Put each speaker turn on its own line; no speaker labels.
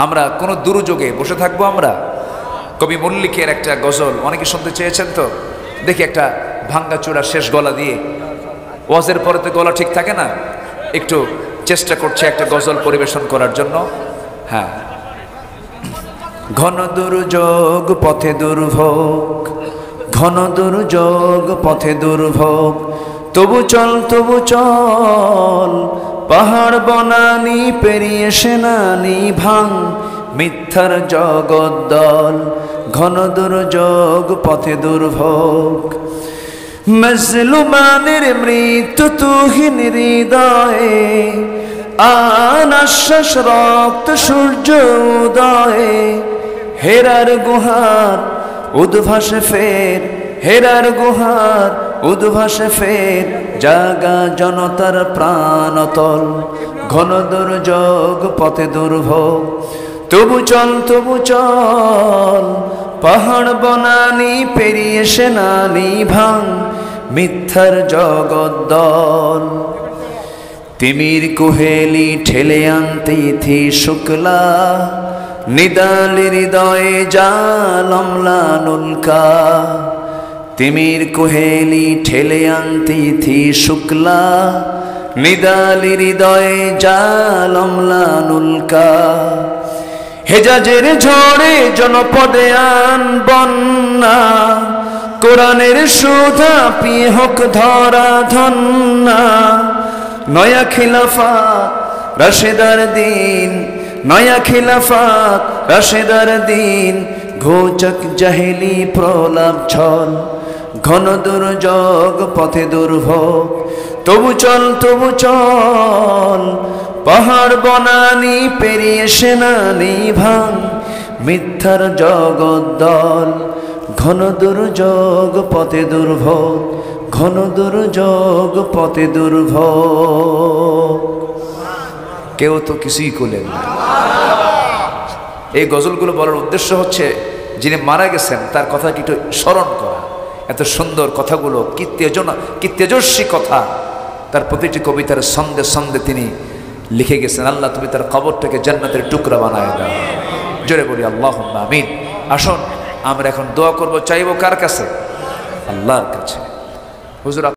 আমরা কোনো দুর্যোগে বসে থাকবো আমরা? কবি মল্লিকের একটা গজল অনেকে শুনতে চেয়েছেন, তো দেখি একটা ভাঙ্গাচোরা শেষ গলা দিয়ে। ওয়াজের পরে তো গলা ঠিক থাকে না, একটু চেষ্টা করছে একটা গজল পরিবেশন করার জন্য। হ্যাঁ। ঘন দুর্যোগ পথে দুর্ভোগ, ঘন দুর্যোগ পথে দুর্ভোগ, তবু চল তবু চল, পাহাড় বনানি পেরিয়ে সেনানি ভাঙ, মিথ্যার জগদ্দল। ঘন দুর্যোগ পথে দুর্ভোগ, মজলুমানের মৃত্যু তুহিন হৃদয়ে, আন আশ্বাস রক্ত সূর্য উদয়ে, হেরার গুহার উদ্ভাসে ফের, হেরার গুহার উদ্ভাসে ফের, জাগা জনতার প্রাণতল। ঘন দুর্যোগ পথে দুর্ভোগ, তবু চল তবু চল, পাহাড় বনানি পেরিয়ে সেনানি ভাঙ, মিথ্যার জগদ্দল। তিমির কুহেলি ঠেলে আনতে থি শুক্লা, নিদাল হৃদয়ে জাল অম্লানুলকা। তিমির কুহেলি ঠেলে আনতে থি শুক্লা, নিদাল হৃদয়ে জাল অম্লানুলকা। হেজাজের ঝড়ে জনপদে আন বন্যা, কোরআনের সুধা পিয়ে হোক ধরা ধন্যা। নয়া খিলাফাত রাশেদার দিন, নয়া খিলাফাত রাশেদার দিন, ঘোচক জাহেলি প্রলাপ ছল। ঘন দুর্যোগ পথে দুর্ভোগ, তবু চল তবু চল, পাহাড় বনানি পেরিয়ে সেনানি ভাঙ, মিথ্যার জগদ্দল। ঘন দুর্যোগ পথে দুর্ভোগ, ঘন দুর্যোগ পথে দুর্ভোগ। কেউ তো কিছুই করলেন না। এই গজলগুলো বলার উদ্দেশ্য হচ্ছে যিনি মারা গেছেন তার কথাকে একটু স্মরণ করা। এত সুন্দর কথাগুলো, কি তেজস্বী কথা, তার প্রতিটি কবিতার ছন্দে ছন্দে তিনি লিখে গেছেন। আল্লাহ তুমি তার কবরটাকে জান্নাতের টুকরা বানায় দাও। জোরে বলি আল্লাহুম্মা আমিন। আসুন আমরা এখন দোয়া করব, চাইবো কার কাছে? আল্লাহর কাছে। হুজুর